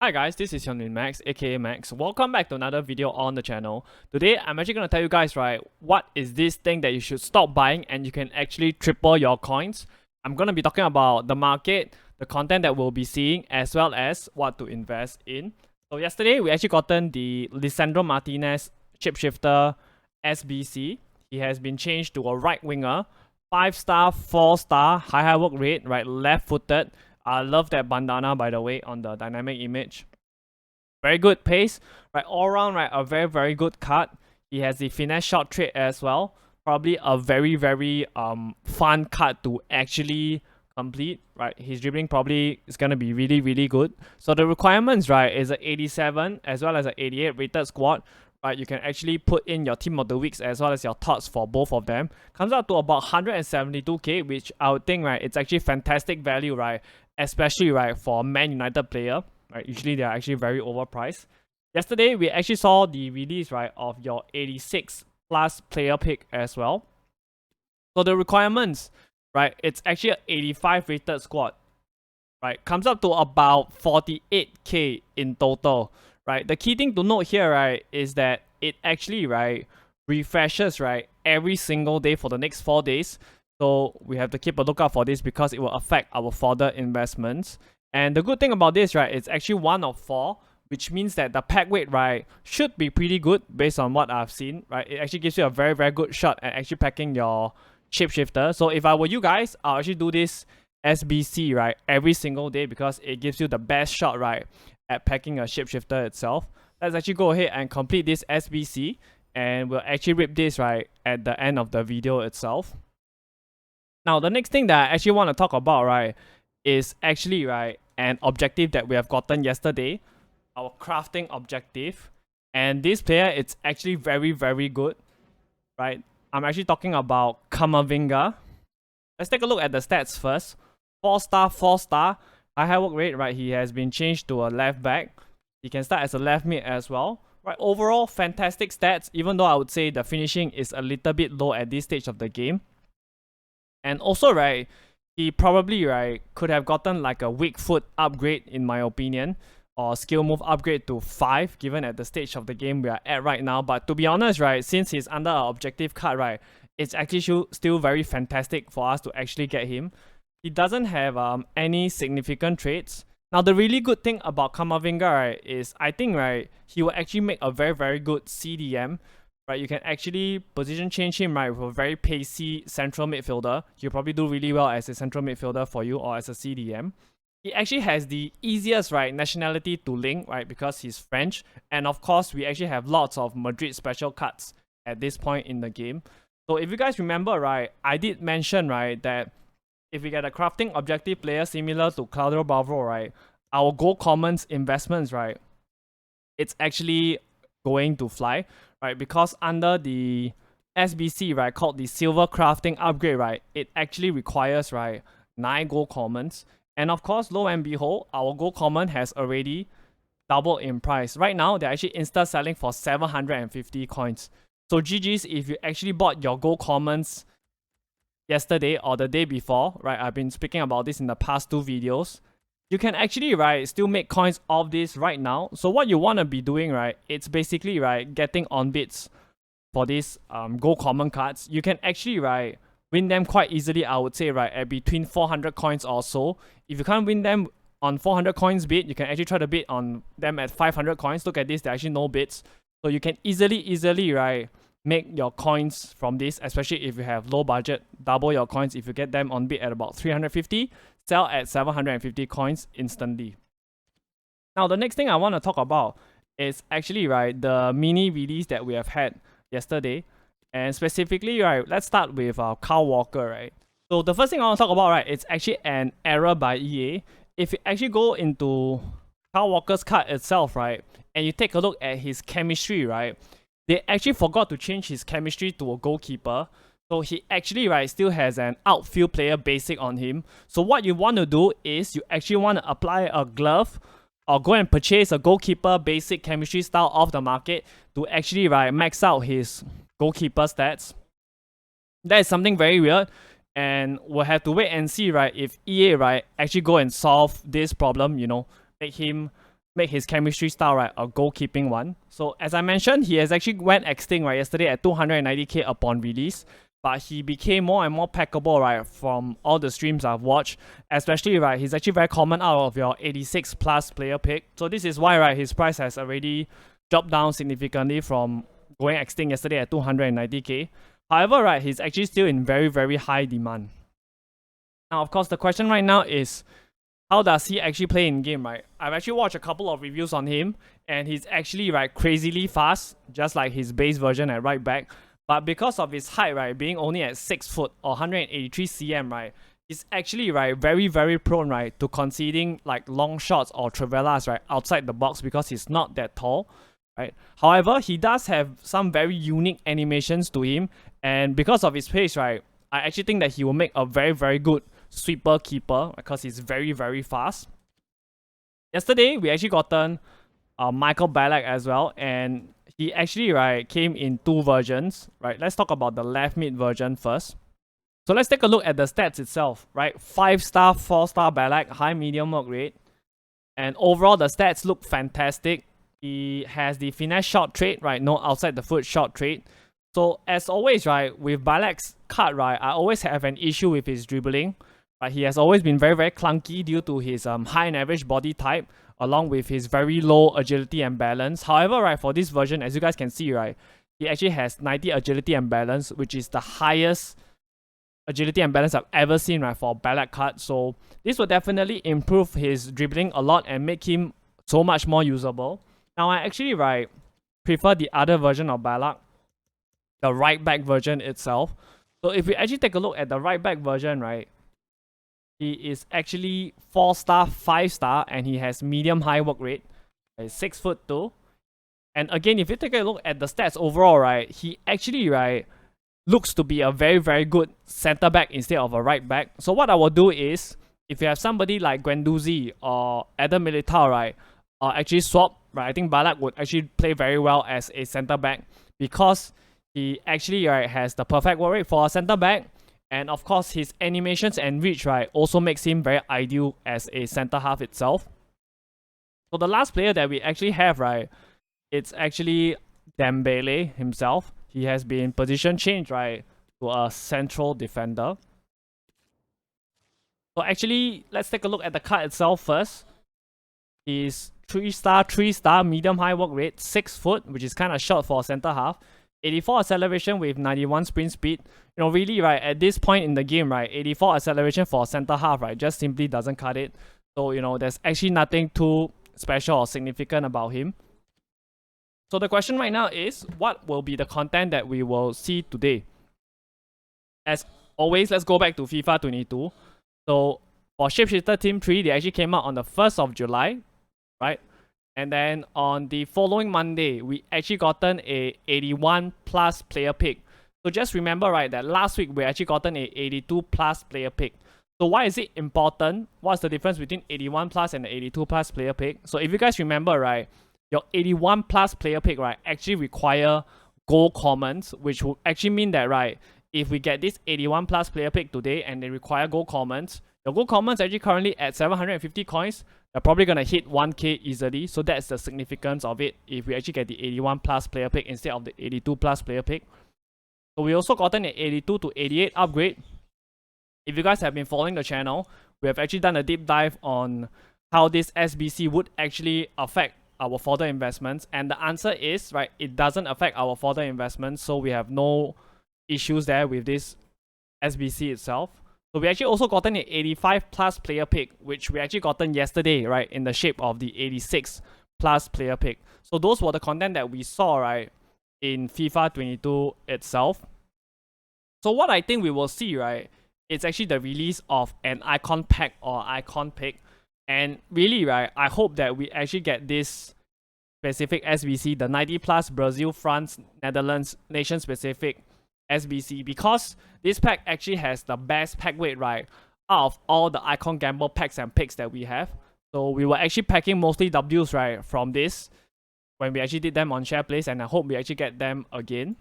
Hi guys, this is your Max, aka Max. Welcome back to another video on the channel. Today, I'm actually going to tell you guys, right, what is this thing that you should stop buying and you can actually triple your coins. I'm going to be talking about the market, the content that we'll be seeing, as well as what to invest in. So yesterday, we actually gotten the Lisandro Martinez Shapeshifter SBC. He has been changed to a right winger, 5-star, 4-star, high work rate, right, left-footed. I love that bandana, by the way, on the dynamic image. Very good pace, right? All around, right? A very good cut. He has the finesse shot trait as well. Probably a very fun cut to actually complete, right? His dribbling probably is gonna be really good. So the requirements, right, is a 87 as well as a 88 rated squad. Right, you can actually put in your team of the weeks as well as your TOTS for both of them. Comes out to about 172k, which I would think, right, it's actually fantastic value, right? Especially, right, for a Man United player, right? Usually they are actually very overpriced. Yesterday, we actually saw the release, right, of your 86 plus player pick as well. So the requirements, right, it's actually an 85 rated squad, right? Comes up to about 48k in total, right? The key thing to note here, right, is that it actually, right, refreshes, right, every single day for the next 4 days. So we have to keep a lookout for this because it will affect our fodder investments. And the good thing about this, right, it's actually 1 of 4, which means that the pack weight, right, should be pretty good based on what I've seen, right? It actually gives you a very good shot at actually packing your Shapeshifter. So if I were you guys, I'll actually do this SBC, right, every single day because it gives you the best shot, right, at packing a Shapeshifter itself. Let's actually go ahead and complete this SBC, and we'll actually rip this, right, at the end of the video itself. Now, the next thing that I actually want to talk about, right, is actually, right, an objective that we have gotten yesterday, our crafting objective. And this player, it's actually very good, right? I'm actually talking about Kamavinga. Let's take a look at the stats first. 4-star, 4-star, high work rate, right? He has been changed to a left back. He can start as a left mid as well. Right, overall, fantastic stats, even though I would say the finishing is a little bit low at this stage of the game. And also, right, he probably, right, could have gotten like a weak foot upgrade, in my opinion, or skill move upgrade to 5, given at the stage of the game we are at right now. But to be honest, right, since he's under our objective card, right, it's actually still very fantastic for us to actually get him. He doesn't have any significant traits. Now, the really good thing about Kamavinga, right, is I think, right, he will actually make a very good CDM. Right, you can actually position change him, right, with a very pacey central midfielder. He'll probably do really well as a central midfielder for you or as a CDM. He actually has the easiest, right, nationality to link, right, because he's French. And of course, we actually have lots of Madrid special cards at this point in the game. So if you guys remember, right, I did mention, right, that if we get a crafting objective player similar to Claudio Bravo, right, our gold commons investments, right, it's actually going to fly, right? Because under the SBC, right, called the silver crafting upgrade, right, it actually requires, right, 9 gold commons. And of course, lo and behold, our gold common has already doubled in price. Right now, they're actually insta selling for 750 coins. So GG's if you actually bought your gold commons yesterday or the day before, right? I've been speaking about this in the past 2 videos. You can actually, right, still make coins off this right now. So what you want to be doing, right, it's basically, right, getting on bids for these gold common cards. You can actually, right, win them quite easily, I would say, right, at between 400 coins or so. If you can't win them on 400 coins bid, you can actually try to bid on them at 500 coins. Look at this, there are actually no bids. So you can easily, right, make your coins from this, especially if you have low budget. Double your coins if you get them on bid at about 350. Sell at 750 coins instantly. Now, the next thing I want to talk about is actually, right, the mini release that we have had yesterday. And specifically, right, let's start with Kyle Walker, right? So the first thing I want to talk about, right, it's actually an error by EA. If you actually go into Kyle Walker's card itself, right, and you take a look at his chemistry, right, they actually forgot to change his chemistry to a goalkeeper. So he actually, right, still has an outfield player basic on him. So what you want to do is you actually want to apply a glove or go and purchase a goalkeeper basic chemistry style off the market to actually, right, max out his goalkeeper stats. That is something very weird, and we'll have to wait and see, right, if EA, right, actually go and solve this problem, you know, make him make his chemistry style, right, a goalkeeping one. So as I mentioned, he has actually went extinct, right, yesterday at 290k upon release. But he became more and more packable, right, from all the streams I've watched. Especially, right, he's actually very common out of your 86 plus player pick. So this is why, right, his price has already dropped down significantly from going extinct yesterday at 290k. However, right, he's actually still in very, very high demand. Now, of course, the question right now is, how does he actually play in game, right? I've actually watched a couple of reviews on him, and he's actually, right, crazily fast, just like his base version at right back. But because of his height, right, being only at 6 foot or 183 cm, right, he's actually, right, very, very prone, right, to conceding like long shots or travelas, right, outside the box because he's not that tall, right? However, he does have some very unique animations to him, and because of his pace, right, I actually think that he will make a very, very good sweeper keeper because he's very, very fast. Yesterday, we actually gotten Michael Ballack as well, and he actually, right, came in 2 versions, right? Let's talk about the left mid version first. So let's take a look at the stats itself, right? 5-star, 4-star Ballack, high medium work rate, and overall the stats look fantastic. He has the finesse shot trait, right? No outside the foot shot trait. So as always, right, with Ballack's card, right, I always have an issue with his dribbling. Right? He has always been very, very clunky due to his high and average body type, along with his very low agility and balance. However, right, for this version, as you guys can see, right, he actually has 90 agility and balance, which is the highest agility and balance I've ever seen, right, for a Ballack card. So this will definitely improve his dribbling a lot and make him so much more usable. Now, I actually, right, prefer the other version of Ballack, the right back version itself. So if we actually take a look at the right back version, right, he is actually 4-star, 5-star, and he has medium high work rate. He's 6'2". And again, if you take a look at the stats overall, right, he actually, right, looks to be a very, very good center back instead of a right back. So what I will do is, if you have somebody like Guendouzi or Adam Militao, right, actually swap, right, I think Ballack would actually play very well as a center back because he actually, right, has the perfect work rate for a center back. And of course, his animations and reach, right, also makes him very ideal as a center half itself. So the last player that we actually have, right, it's actually Dembele himself. He has been position changed, right, to a central defender. So actually, let's take a look at the card itself first. He's 3-star, 3-star, medium high work rate, 6 foot, which is kind of short for a center half. 84 acceleration with 91 sprint speed. You know, really, right, at this point in the game, right, 84 acceleration for a center half, right, just simply doesn't cut it. So, you know, there's actually nothing too special or significant about him. So the question right now is, what will be the content that we will see today? As always, let's go back to FIFA 22. So for Shapeshifter Team 3, they actually came out on the 1st of July, right? And then on the following Monday, we actually gotten a 81 plus player pick. So just remember, right, that last week we actually gotten a 82 plus player pick. So why is it important? What's the difference between 81 plus and the 82 plus player pick? So if you guys remember, right, your 81 plus player pick, right, actually require gold commons, which would actually mean that, right, if we get this 81 plus player pick today and they require gold commons, your gold commons actually currently at 750 coins. They're probably going to hit 1k easily. So that's the significance of it if we actually get the 81 plus player pick instead of the 82 plus player pick. So we also gotten an 82 to 88 upgrade. If you guys have been following the channel, we have actually done a deep dive on how this SBC would actually affect our fodder investments. And the answer is, right, it doesn't affect our fodder investments. So we have no issues there with this SBC itself. So we actually also gotten an 85 plus player pick, which we actually gotten yesterday, right, in the shape of the 86 plus player pick. So those were the content that we saw, right, in FIFA 22 itself. So what I think we will see, right, it's actually the release of an icon pack or icon pick. And really, right, I hope that we actually get this specific SBC, the 90 plus Brazil, France, Netherlands, nation specific SBC, because this pack actually has the best pack weight, right, out of all the icon gamble packs and picks that we have. So we were actually packing mostly W's, right, from this when we actually did them on share place, and I hope we actually get them again.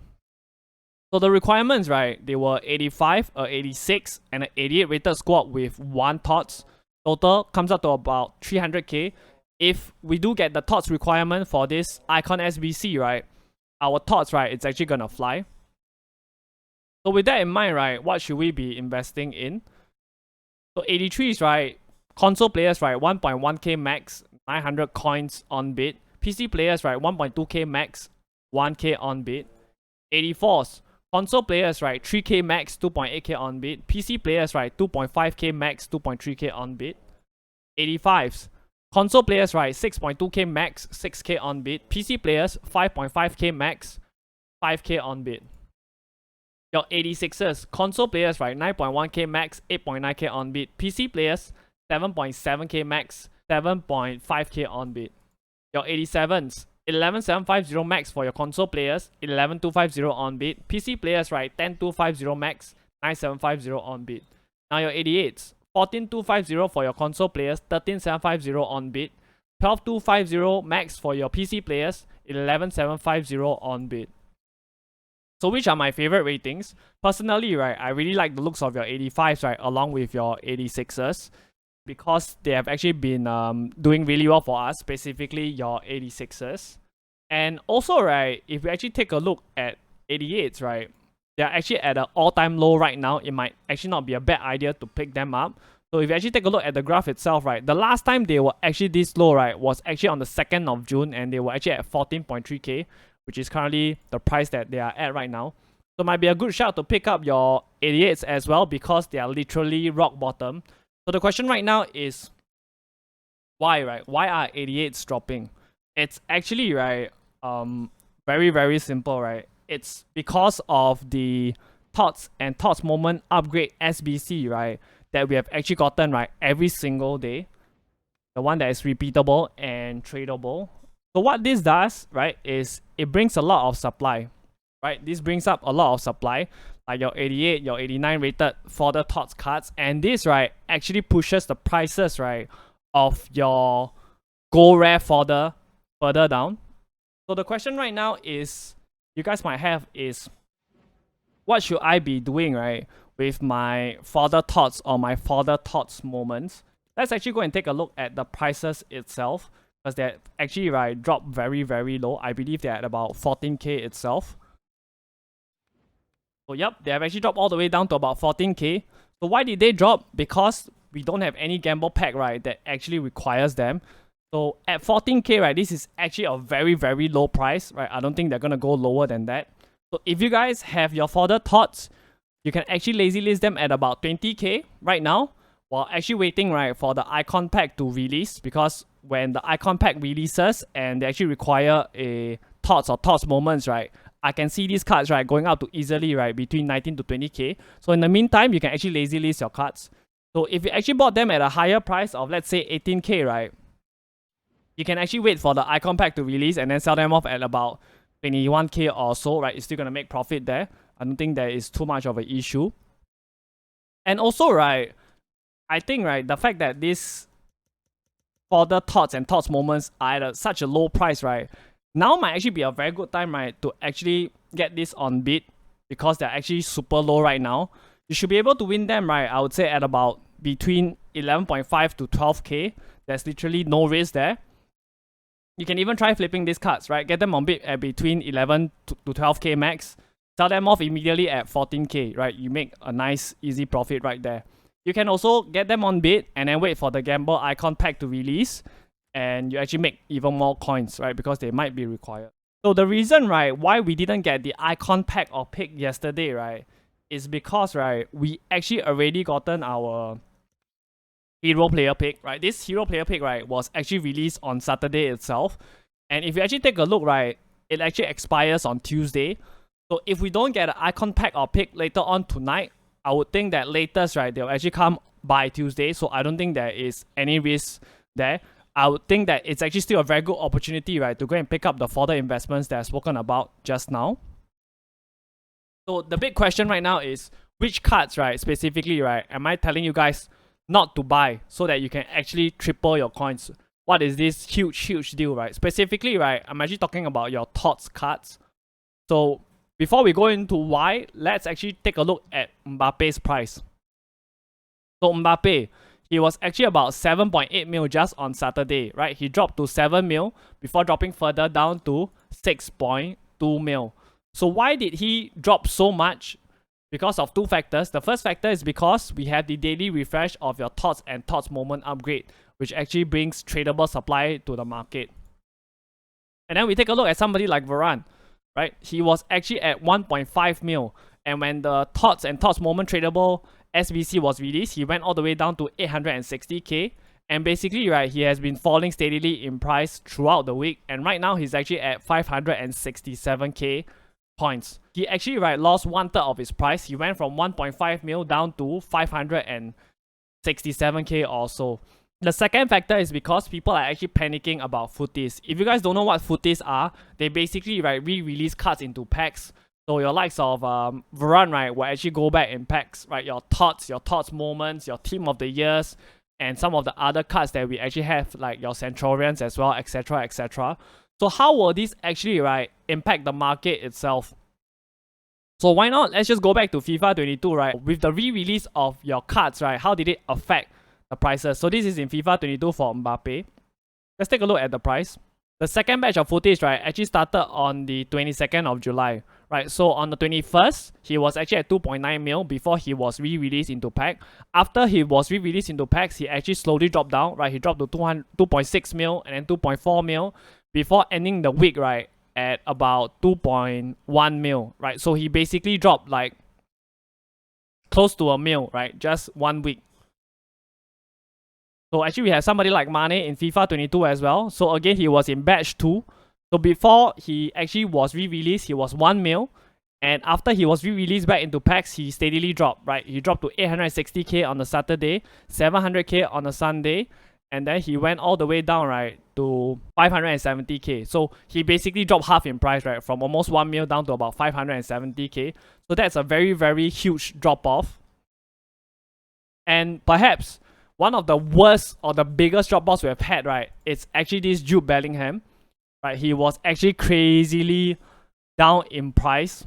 So the requirements, right, they were 85, 86, and an 88 rated squad with 1 TOTS. Total comes up to about 300k. if we do get the TOTS requirement for this icon SBC, right, our TOTS, right, it's actually gonna fly. So with that in mind, right, what should we be investing in? So 83s, right, console players, right, 1.1k max, 900 coins on bid. PC players, right, 1.2k max, 1k on bid. 84s, console players, right, 3k max, 2.8k on bid. PC players, right, 2.5k max, 2.3k on bid. 85s, console players, right, 6.2k max, 6k on bid. PC players, 5.5k max, 5k on bid. Your 86ers, console players, right, 9.1k max, 8.9k on bid. PC players, 7.7k max, 7.5k on bid. Your 87s, 11750 max for your console players, 11250 on bid. PC players, right, 10250 max, 9750 on bid. Now your 88s, 14250 for your console players, 13750 on bid. 12250 max for your PC players, 11750 on bid. So which are my favorite ratings? Personally, right, I really like the looks of your 85s, right, along with your 86ers, because they have actually been doing really well for us, specifically your 86ers. And also, right, if we actually take a look at 88s, right, they're actually at an all-time low right now. It might actually not be a bad idea to pick them up. So if you actually take a look at the graph itself, right, the last time they were actually this low, right, was actually on the 2nd of June, and they were actually at 14.3k, which is currently the price that they are at right now. So it might be a good shout to pick up your 88s as well, because they are literally rock bottom. So the question right now is, why, right? Why are 88s dropping? It's actually, right, very, very simple, right? It's because of the TOTS and TOTS moment upgrade SBC, right, that we have actually gotten, right, every single day. The one that is repeatable and tradable. So what this does, right, is it brings a lot of supply, right? This brings up a lot of supply, like your 88, your 89 rated fodder TOTS cards, and this, right, actually pushes the prices, right, of your gold rare fodder further down. So the question right now is, you guys might have, is what should I be doing, right, with my fodder TOTS or my fodder TOTS moments? Let's actually go and take a look at the prices itself, because they actually, right, dropped very, very low. I believe they're at about 14k itself. So yep, they have actually dropped all the way down to about 14k. So why did they drop? Because we don't have any gamble pack, right, that actually requires them. So at 14k, right, this is actually a very, very low price, right? I don't think they're gonna go lower than that. So if you guys have your fodder TOTS, you can actually lazy list them at about 20k right now, while actually waiting, right, for the icon pack to release, because when the icon pack releases and they actually require a TOTS or TOTS moments, right, I can see these cards, right, going up to easily, right, between 19 to 20k. So in the meantime, you can actually lazy list your cards. So if you actually bought them at a higher price of, let's say, 18k, right, you can actually wait for the icon pack to release and then sell them off at about 21k or so, right? You're still gonna make profit there. I don't think there is too much of an issue. And also, right, I think, right, the fact that this fodder TOTS and TOTS moments are at such a low price, right, now might actually be a very good time, right, to actually get this on bid, because they're actually super low right now. You should be able to win them, right, I would say at about between 11.5 to 12k. There's literally no risk there. You can even try flipping these cards, right? Get them on bid at between 11 to 12k max. Sell them off immediately at 14k, right? You make a nice, easy profit right there. You can also get them on bid and then wait for the gamble icon pack to release, and you actually make even more coins, right? Because they might be required. So the reason, right, why we didn't get the icon pack or pick yesterday, right, is because, right, we actually already gotten our hero player pick, right? This hero player pick, right, was actually released on Saturday itself. And if you actually take a look, right, it actually expires on Tuesday. So if we don't get an icon pack or pick later on tonight, I would think that latest, right, they'll actually come by Tuesday. So I don't think there is any risk there. I would think that it's actually still a very good opportunity, right, to go and pick up the fodder investments that I've spoken about just now. So the big question right now is, which cards, right, specifically, right, am I telling you guys not to buy so that you can actually triple your coins? What is this huge deal, right? Specifically, right, I'm actually talking about your TOTS cards. So before we go into why, let's actually take a look at Mbappe's price. So Mbappe, he was actually about 7.8 mil just on Saturday, right? He dropped to 7 mil before dropping further down to 6.2 mil. So why did he drop so much? Because of two factors. The first factor is because we have the daily refresh of your TOTS and TOTS moment upgrade, which actually brings tradable supply to the market. And then we take a look at somebody like Varane, right? He was actually at 1.5 mil. And when the TOTS and TOTS moment tradable SBC was released, he went all the way down to 860k. And basically, right, he has been falling steadily in price throughout the week. And right now, he's actually at 567k points. He actually, right, lost 1/3 of his price. He went from 1.5 mil down to 567k or so. The second factor is because people are actually panicking about footies. If you guys don't know what footies are, they basically, right, re-release cards into packs. So your likes of Varane, right, will actually go back in packs, right? Your TOTS moments, your team of the years, and some of the other cards that we actually have, like your Centurions as well, etc, etc. So how will this actually, right, impact the market itself? So why not? Let's just go back to FIFA 22, right? With the re-release of your cards, right, how did it affect the prices? So this is in FIFA 22 for Mbappe. Let's take a look at the price. The second batch of footage, right, actually started on the 22nd of July, right? So on the 21st, he was actually at 2.9 mil before he was re-released into pack. After he was re-released into packs, he actually slowly dropped down, right? He dropped to 2.6 mil and then 2.4 mil before ending the week, right, at about 2.1 mil, right? So he basically dropped like close to a mil, right? Just 1 week. So actually we have somebody like Mane in FIFA 22 as well. So again, he was in batch 2. So before he actually was re-released, he was 1 mil. And after he was re-released back into packs, he steadily dropped, right? He dropped to 860k on the Saturday, 700k on the Sunday. And then he went all the way down, right, to 570k. So he basically dropped half in price, right? From almost 1 mil down to about 570k. So that's a very, very huge drop off. And perhaps one of the worst or the biggest drop-offs we have had, right, it's actually this Jude Bellingham, right? He was actually crazily down in price.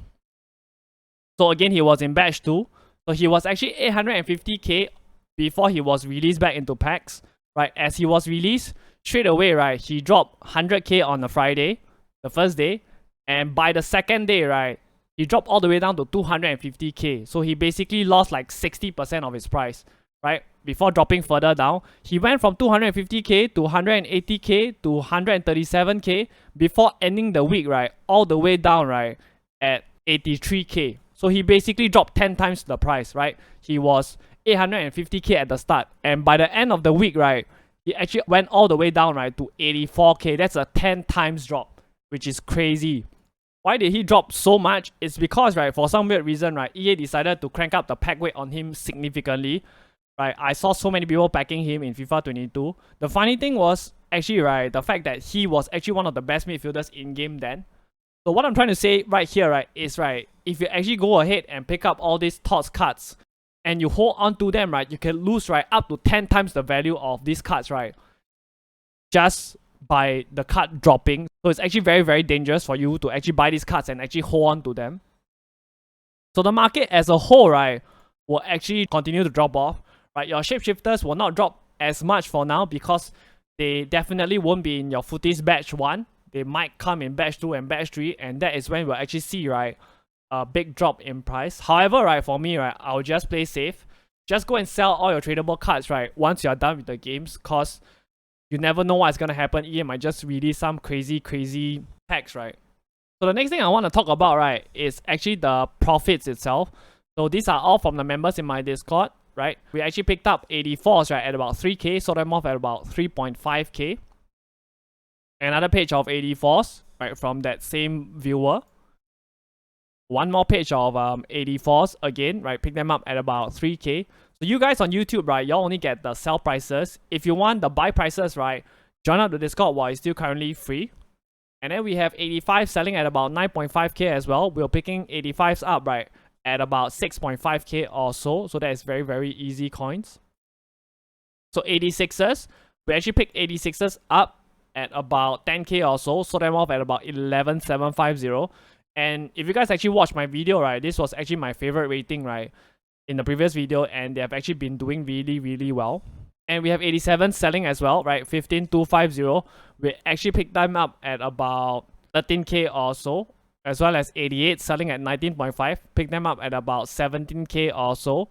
So again, he was in batch 2. So he was actually 850k before he was released back into packs, right? As he was released, straight away, right, he dropped 100k on the Friday, the first day. And by the second day, right, he dropped all the way down to 250k. So he basically lost like 60% of his price, right? Before dropping further down, he went from 250k to 180k to 137k before ending the week, right, all the way down, right, at 83k. So he basically dropped 10 times the price, right? He was 850k at the start, and by the end of the week, right, he actually went all the way down, right, to 84k. That's a 10 times drop, which is crazy. Why did he drop so much? It's because, right, for some weird reason, right, EA decided to crank up the pack weight on him significantly. Right, I saw so many people packing him in FIFA 22. The funny thing was actually, right, the fact that he was actually one of the best midfielders in game then. So what I'm trying to say right here, right, is, right, if you actually go ahead and pick up all these TOTS cards and you hold on to them, right, you can lose, right, up to 10 times the value of these cards, right, just by the card dropping. So it's actually very, very dangerous for you to actually buy these cards and actually hold on to them. So the market as a whole, right, will actually continue to drop off. Right, your Shapeshifters will not drop as much for now because they definitely won't be in your footies batch 1. They might come in batch 2 and batch 3, and that is when we'll actually see, right, a big drop in price. However, right, for me, right, I'll just play safe. Just go and sell all your tradable cards, right, once you're done with the games, cause you never know what's gonna happen. EA might just release some crazy packs, right? So the next thing I want to talk about, right, is actually the profits itself. So these are all from the members in my Discord. Right, we actually picked up 84s, right, at about 3k, sold them off at about 3.5k. Another page of 84s, right, from that same viewer. One more page of 84s again, right, pick them up at about 3k. So you guys on YouTube, right, y'all only get the sell prices. If you want the buy prices, right, join up the Discord while it's still currently free. And then we have 85 selling at about 9.5k as well. We're picking 85s up, right, at about 6.5k or so. So that is very, very easy coins. So 86ers, we actually picked 86ers up at about 10k or so. Sold them off at about 11,750. And if you guys actually watched my video, right, this was actually my favorite rating, right, in the previous video. And they have actually been doing really, really well. And we have 87 selling as well, right? 15250. We actually picked them up at about 13k or so, as well as 88 selling at 19.5. Pick them up at about 17k or so.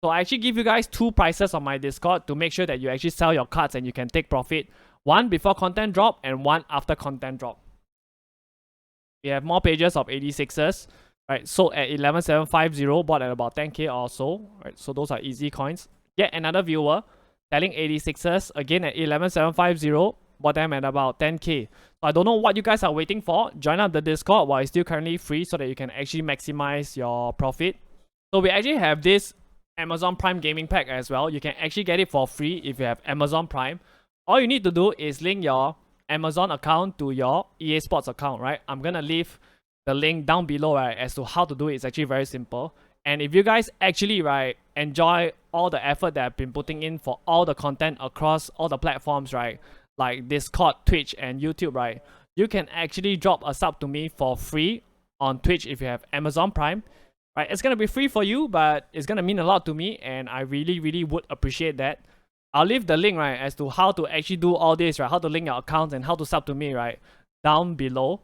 So I actually give you guys two prices on my Discord to make sure that you actually sell your cards and you can take profit. One before content drop and one after content drop. We have more pages of 86s, right? Sold at 11750, bought at about 10k or so, right? So those are easy coins. Yet another viewer selling 86s again at 11750, bought them at about 10k. So I don't know what you guys are waiting for. Join up the Discord while it's still currently free so that you can actually maximize your profit. So we actually have this Amazon Prime gaming pack as well. You can actually get it for free if you have Amazon Prime. All you need to do is link your Amazon account to your EA Sports account, right? I'm gonna leave the link down below, right, as to how to do it. It's actually very simple. And if you guys actually, right, enjoy all the effort that I've been putting in for all the content across all the platforms, right, like Discord, Twitch, and YouTube, right, you can actually drop a sub to me for free on Twitch if you have Amazon Prime. Right, it's gonna be free for you, but it's gonna mean a lot to me, and I really would appreciate that. I'll leave the link, right, as to how to actually do all this, right, how to link your accounts and how to sub to me, right, down below.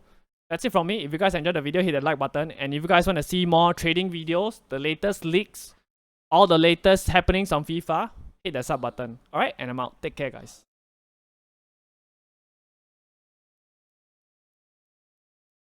That's it from me. If you guys enjoyed the video, hit the like button, and if you guys want to see more trading videos, the latest leaks, all the latest happenings on FIFA, hit the sub button. Alright, and I'm out. Take care, guys.